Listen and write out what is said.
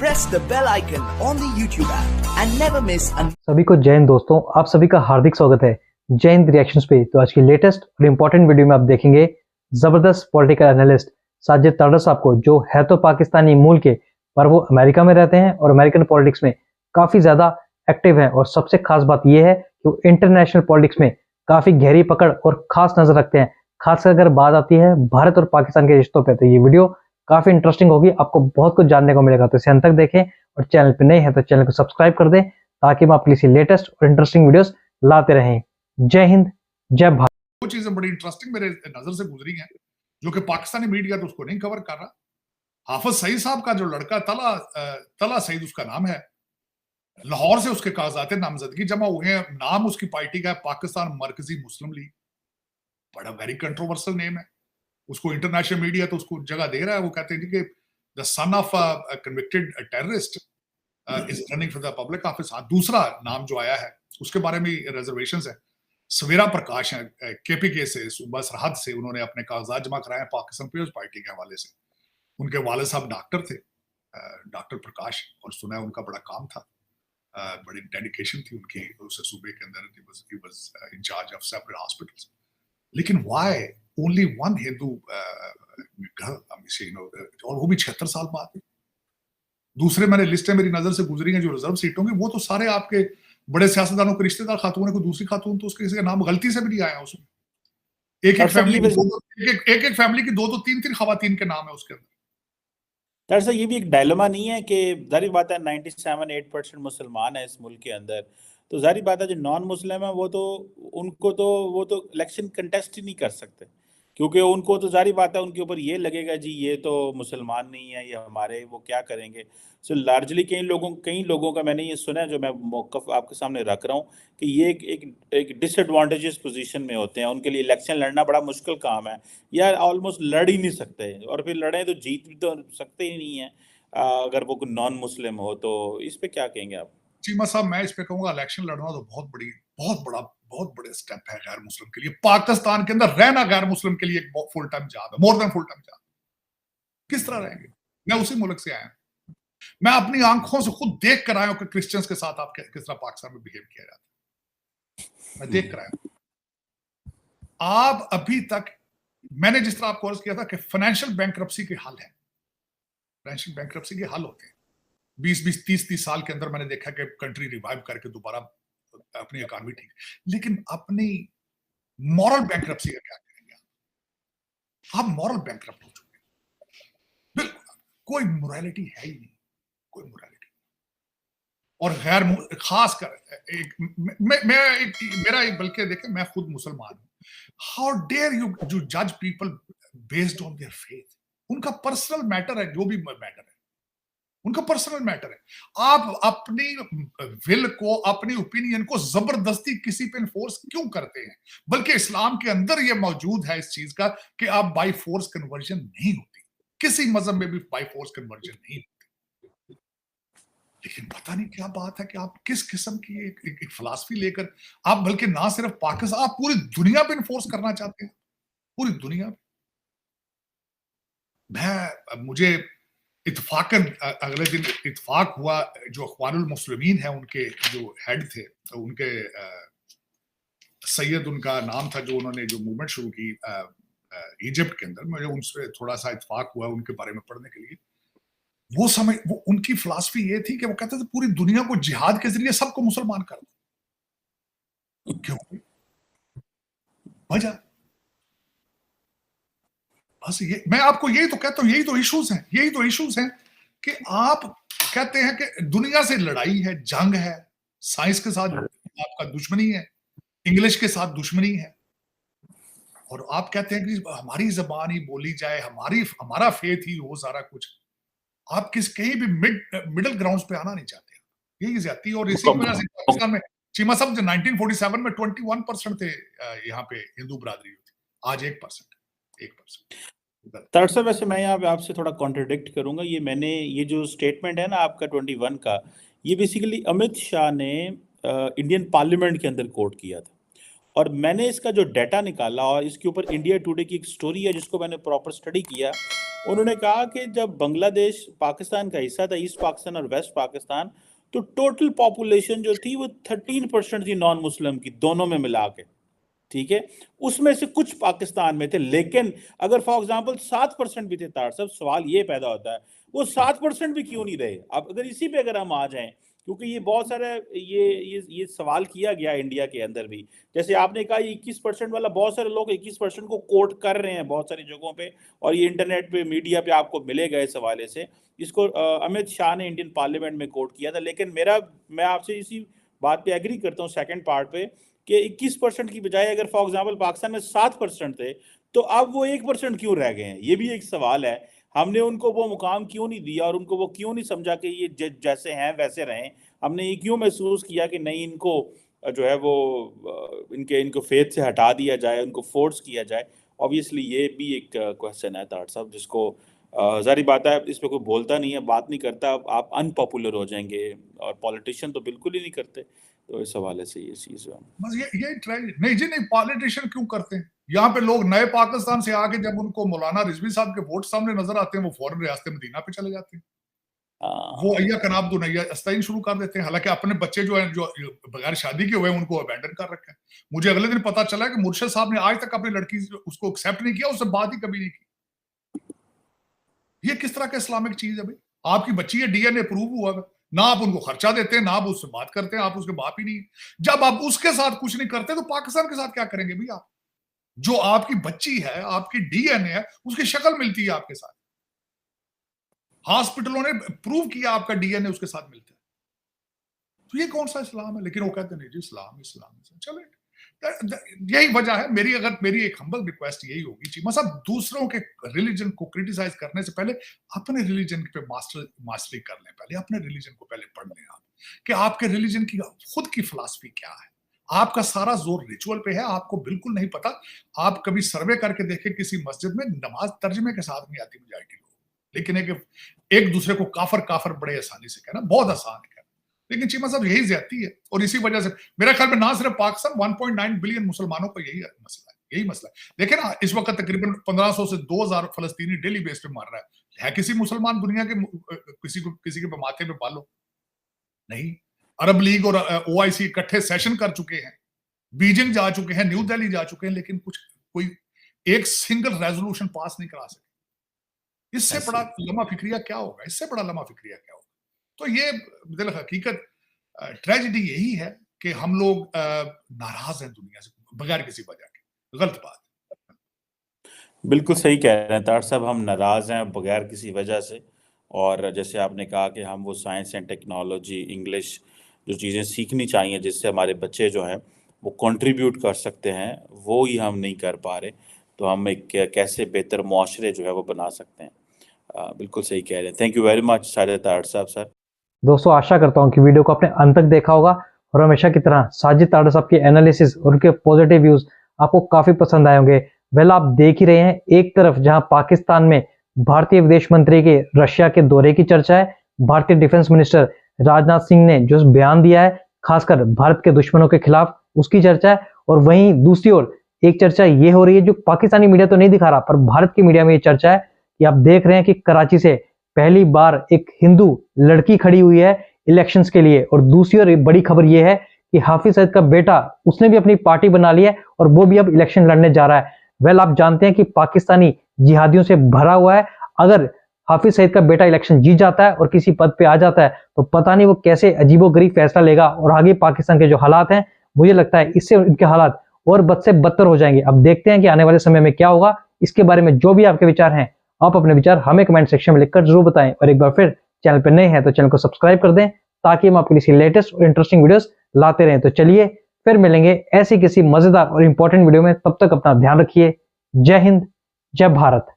press the bell icon on the YouTube app and never miss सभी को जय हिंद दोस्तों, आप सभी का हार्दिक स्वागत है जय हिंद रिएक्शंस पे। तो आज की लेटेस्ट और इम्पोर्टेंट वीडियो में आप देखेंगे जबरदस्त पॉलिटिकल एनालिस्ट साजिद तारड़ साहब को, जो है तो पाकिस्तानी मूल के पर वो अमेरिका में रहते हैं और अमेरिकन पॉलिटिक्स में काफी ज्यादा एक्टिव हैं। और सबसे खास बात यह है कि वो इंटरनेशनल पॉलिटिक्स में काफी गहरी पकड़ और खास नजर रखते हैं, खासकर अगर बात आती है भारत और पाकिस्तान के रिश्तों पे। तो ये वीडियो काफी इंटरेस्टिंग होगी, आपको बहुत कुछ जानने को मिलेगा। तो इसे अंत तक देखें और चैनल पे नए हैं तो चैनल को सब्सक्राइब कर दें ताकि हम आपके लिए लेटेस्ट और इंटरेस्टिंग वीडियोस लाते रहें। जय हिंद, जय भारत। वो चीजें बड़ी इंटरेस्टिंग मेरे नजर से गुजरी हैं जो कि पाकिस्तानी मीडिया तो उसको नहीं कवर कर रहा। हाफिज सईद साहब का जो लड़का तला सईद उसका नाम है, लाहौर से उसके कागजात नामजदगी जमा हुए हैं। नाम उसकी पार्टी का है पाकिस्तान मरकजी मुस्लिम लीग। बड़ा वेरी कंट्रोवर्शियल नेम है। उसको इंटरनेशनल मीडिया तो उसको जगह दे रहा है। वो कहते हैं कि the son of convicted terrorist is running for the public office. दूसरा नाम जो आया है उसके बारे में रिजर्वेशंस है। सवेरा प्रकाश है केपीके से, सूबा सरहद से, उन्होंने अपने कागजात जमा कराए पाकिस्तान पीपल्स पार्टी के हवाले से। उनके वाले साहब डॉक्टर थे, डॉक्टर प्रकाश, और सुना है उनका बड़ा काम था, बड़ी डेडिकेशन थी उनकी उस सूबे के अंदर। he was in charge of separate hospitals. लेकिन why only one Hindu girl, और वो भी 76 साल बाद। दूसरे मैंने लिस्टें मेरी नजर से गुजरी हैं जो रिजर्व सीटों की, वो तो सारे आपके बड़े सियासतदानों के रिश्तेदार खातून है। कोई दूसरी खातून तो उसके किसी का नाम गलती से भी नहीं आया उसमें। एक एक फैमिली की दो तीन खवातीन के नाम है उसके अंदर। दरअसल ये भी एक डायलेमा नहीं है कि जाहिर बात है 97-8% मुसलमान है इस मुल्क के अंदर, तो जाहिर बात है जो नॉन मुस्लिम है वो तो इलेक्शन कंटेस्ट ही नहीं कर सकते, क्योंकि उनको तो जाहिर बात है उनके ऊपर ये लगेगा जी ये तो मुसलमान नहीं है, ये हमारे, वो क्या करेंगे। सो लार्जली कई लोगों का मैंने ये सुना है, जो मैं मौक़िफ़ आपके सामने रख रहा हूँ, कि ये एक डिसएडवांटेजेस पोजीशन में होते हैं। उनके लिए इलेक्शन लड़ना बड़ा मुश्किल काम है, या ऑलमोस्ट लड़ ही नहीं सकते, और फिर लड़ें तो जीत भी तो सकते ही नहीं है अगर वो नॉन मुस्लिम हो। तो इस पे क्या कहेंगे आप? चीमा साहब, मैं इस पे कहूंगा इलेक्शन लड़ना तो बहुत बड़े स्टेप है गैर मुस्लिम के लिए। पाकिस्तान के अंदर रहना गैर मुस्लिम के लिए एक फुल टाइम जॉब है, more than full time job. किस तरह रहेंगे? मैं उसी मुल्क से आया हूं, मैं अपनी आंखों से खुद देख कर आया हूं कि क्रिश्चियंस के साथ आप किस तरह पाकिस्तान में बिहेव किया जाता है। मैं देख कर आया हूं। आप अभी तक, मैंने जिस तरह आपको अर्ज किया था कि फाइनेंशियल बैंकरप्सी के हल है, फाइनेंशियल बैंकरप्सी के हल होते हैं 20-20, 30-30 साल के अंदर। मैंने देखा कि कंट्री रिवाइव करके दोबारा अपनी इकोनॉमी ठीक, लेकिन अपनी मॉरल बैंकरप्सी का क्या करेंगे? आप मॉरल बैंकरप्ट हो चुके हैं, बिल्कुल कोई मोरालिटी है ही नहीं, कोई मोरालिटी। और गैर खास कर मेरा बल्कि देखें, मैं खुद मुसलमान हूं। हाउ डेयर यू जज people based on their faith. उनका पर्सनल मैटर है, जो भी मैटर है उनका पर्सनल मैटर है। आप अपनी विल को, अपनी ओपिनियन को जबरदस्ती किसी पे इन्फोर्स क्यों करते हैं? बल्कि इस्लाम के अंदर यह मौजूद है इस चीज का कि आप बाय फोर्स कन्वर्जन नहीं होती, किसी मजहब में भी बाय फोर्स कन्वर्जन नहीं होती। लेकिन पता नहीं क्या बात है कि आप किस किस्म की एक फिलॉसफी लेकर आप, बल्कि ना सिर्फ पाकिस्तान, आप पूरी दुनिया पे इन्फोर्स करना चाहते हैं, पूरी दुनिया पे। मुझे इत्तेफाकन अगले दिन इत्तेफाक हुआ, जो अखवानुल मुस्लिमीन है उनके जो हेड थे, उनके सैयद उनका नाम था, जो उन्होंने जो मूवमेंट शुरू की इजिप्ट के अंदर, मुझे उनसे थोड़ा सा इत्तेफाक हुआ उनके बारे में पढ़ने के लिए। वो उनकी फिलॉसफी ये थी कि वो कहते थे पूरी दुनिया को जिहाद के जरिए सबको मुसलमान कर दो। क्यों? वजह बस ये, मैं आपको यही तो कहता हूं, यही तो इश्यूज हैं कि आप कहते हैं कि दुनिया से लड़ाई है, जंग है, साइंस के साथ आपका दुश्मनी है, इंग्लिश के साथ दुश्मनी है, और आप कहते हैं कि हमारी जबान ही बोली जाए, हमारा फेथ ही हो सारा कुछ। आप कहीं भी मिडिल ग्राउंड पे आना नहीं चाहते। यही ज्यादती। और इसी वजह से पाकिस्तान में चीमा साहब जो 1947 में 21% थे यहाँ पे हिंदू बरादरी होती, आज 1%। दरअसल वैसे मैं यहाँ पे आपसे थोड़ा कॉन्ट्रडिक्ट करूंगा। ये जो स्टेटमेंट है ना आपका 21 का, ये बेसिकली अमित शाह ने इंडियन पार्लियामेंट के अंदर कोट किया था, और मैंने इसका जो डाटा निकाला, और इसके ऊपर इंडिया टुडे की एक स्टोरी है जिसको मैंने प्रॉपर स्टडी किया, उन्होंने कहा कि जब बांग्लादेश पाकिस्तान का हिस्सा था, ईस्ट पाकिस्तान और वेस्ट पाकिस्तान, तो टोटल पॉपुलेशन जो थी वो 13% थी नॉन मुस्लिम की, दोनों में मिला के, ठीक है। उसमें से कुछ पाकिस्तान में थे, लेकिन अगर फॉर एग्जांपल 7% भी थे तार साहब, सवाल ये पैदा होता है वो 7% भी क्यों नहीं रहे। अब अगर इसी पे अगर हम आ जाएं, क्योंकि ये बहुत सारा ये सवाल किया गया इंडिया के अंदर भी, जैसे आपने कहा 21% वाला, बहुत सारे लोग 21% को कोट कर रहे हैं बहुत सारी जगहों पे, और ये इंटरनेट पे मीडिया पे आपको मिलेगा इस हवाले से। इसको अमित शाह ने इंडियन पार्लियामेंट में कोट किया था, लेकिन मैं आपसे इसी बात पे एग्री करता हूँ सेकंड पार्ट पे, कि 21% की बजाय अगर फॉर एग्जांपल पाकिस्तान में 7% थे, तो अब वो 1% क्यों रह गए हैं, ये भी एक सवाल है। हमने उनको वो मुकाम क्यों नहीं दिया, और उनको वो क्यों नहीं समझा कि ये जैसे हैं वैसे रहें। हमने ये क्यों महसूस किया कि नहीं, इनको जो है वो इनको फेथ से हटा दिया जाए, उनको फोर्स किया जाए। ऑब्वियसली ये भी एक क्वेश्चन है तार साहब, जिसको जारी बात है इस पर कोई बोलता नहीं है, बात नहीं करता, आप अनपॉपुलर हो जाएंगे, और पॉलिटिशियन तो बिल्कुल ही नहीं करते। तो इस हवाले से ये चीज है। बस ये ट्रेजेडी नहीं जी, नहीं पॉलिटिशियन क्यों करते हैं। यहाँ पे लोग नए पाकिस्तान से आके जब उनको मौलाना रिजवी साहब के वोट सामने नजर आते हैं, वो फौरन रियासत मदीना पे चले जाते हैं, वो अय्या कनाब दुनैया अस्ताइन शुरू कर देते हैं। हालांकि अपने बच्चे जो हैं, जो बगैर शादी के हुए हैं, उनको अबैंडन कर रखा है। मुझे अगले दिन पता चला कि मुर्शिद साहब ने आज तक अपनी लड़की उसको एक्सेप्ट नहीं किया, उससे बात ही कभी नहीं की। ये किस तरह का इस्लामिक चीज है भाई। आपकी बच्ची है, डीएनए अप्रूव हुआ है, ना आप उनको खर्चा देते हैं, ना आप उससे बात करते हैं, आप उसके बाप ही नहीं। जब आप उसके साथ कुछ नहीं करते तो पाकिस्तान के साथ क्या करेंगे भैया। जो आपकी बच्ची है, आपकी डीएनए है, उसकी शक्ल मिलती है आपके साथ, हॉस्पिटलों ने प्रूव किया आपका डीएनए उसके साथ मिलता है। तो ये कौन सा इस्लाम है। लेकिन वो कहते नहीं जी इस्लाम इस्लाम। चले, यही वजह है। मेरी एक हम्बल रिक्वेस्ट यही होगी चीमा साहब, दूसरों के रिलीजन को क्रिटिसाइज करने से पहले अपने रिलीजन पे मास्टरी कर लें। पहले अपने रिलीजन को पहले पढ़ लें आप, कि आपके रिलीजन की खुद की फिलॉसफी क्या है। आपका सारा जोर रिचुअल पे है, आपको बिल्कुल नहीं पता। आप कभी सर्वे करके देखें, किसी मस्जिद में नमाज तर्जमे के साथ नहीं आती मेजॉरिटी लोग, लेकिन एक दूसरे को काफर बड़े आसानी से कहना बहुत आसान है। लेकिन चीमा साहब यही ज्यादती है, और इसी वजह से मेरा ख्याल में ना सिर्फ पाकिस्तान, 1.9 बिलियन मुसलमानों का यही मसला है। देखिए ना, इस वक्त तकरीबन 1500 से 2000 फलस्तीनी डेली बेस पे मर रहा है किसी मुसलमान दुनिया के किसी के माथे पे बालो नहीं। अरब लीग और ओआईसी इकट्ठे सेशन कर चुके हैं, बीजिंग जा चुके हैं, न्यू दिल्ली जा चुके हैं, लेकिन कोई एक सिंगल रेजोल्यूशन पास नहीं करा सके। इससे बड़ा लम्हा फिक्रिया क्या होगा, इससे बड़ा लम्हा फिक्रिया क्या होगा। तो ये दिल हकीकत ट्रेजेडी यही है कि हम लोग नाराज हैं दुनिया से बगैर किसी वजह के। गलत बात। बिल्कुल सही कह रहे हैं तार साहब, हम नाराज हैं बगैर किसी वजह से। और जैसे आपने कहा कि हम वो साइंस एंड टेक्नोलॉजी, इंग्लिश जो चीज़ें सीखनी चाहिए जिससे हमारे बच्चे जो हैं वो कंट्रीब्यूट कर सकते हैं, वो ही हम नहीं कर पा रहे। तो हम एक कैसे बेहतर मुआशरे जो है वो बना सकते हैं। बिल्कुल सही कह रहे हैं। Thank you very much Sajid Tarar साहब। सर दोस्तों, आशा करता हूं कि वीडियो को आपने अंत तक देखा होगा, और हमेशा की तरह साजिद तारड़ साहब के एनालिसिस और उनके पॉजिटिव व्यूज आपको काफी पसंद आए होंगे। वेल, आप देख ही रहे हैं, एक तरफ जहां पाकिस्तान में भारतीय विदेश मंत्री के रशिया के दौरे की चर्चा है, भारतीय डिफेंस मिनिस्टर राजनाथ सिंह ने जो बयान दिया है खासकर भारत के दुश्मनों के खिलाफ, उसकी चर्चा है। और वहीं दूसरी ओर एक चर्चा ये हो रही है जो पाकिस्तानी मीडिया तो नहीं दिखा रहा, पर भारत की मीडिया में ये चर्चा है कि आप देख रहे हैं कि कराची से पहली बार एक हिंदू लड़की खड़ी हुई है इलेक्शंस के लिए। और दूसरी ओर बड़ी खबर यह है कि हाफिज सईद का बेटा, उसने भी अपनी पार्टी बना ली है और वो भी अब इलेक्शन लड़ने जा रहा है। वेल, आप जानते हैं कि पाकिस्तानी जिहादियों से भरा हुआ है। अगर हाफिज सईद का बेटा इलेक्शन जीत जाता है और किसी पद पे आ जाता है तो पता नहीं वो कैसे अजीबोगरीब फैसला लेगा, और आगे पाकिस्तान के जो हालात हैं, मुझे लगता है इससे इनके हालात और बद से बदतर हो जाएंगे। अब देखते हैं कि आने वाले समय में क्या होगा। इसके बारे में जो भी आपके विचार हैं, आप अपने विचार हमें कमेंट सेक्शन में लिखकर जरूर बताएं। और एक बार फिर चैनल पर नए हैं तो चैनल को सब्सक्राइब कर दें, ताकि हम आपके लिए लेटेस्ट और इंटरेस्टिंग वीडियोस लाते रहें। तो चलिए फिर मिलेंगे ऐसी किसी मजेदार और इंपॉर्टेंट वीडियो में। तब तक अपना ध्यान रखिए। जय हिंद, जय भारत।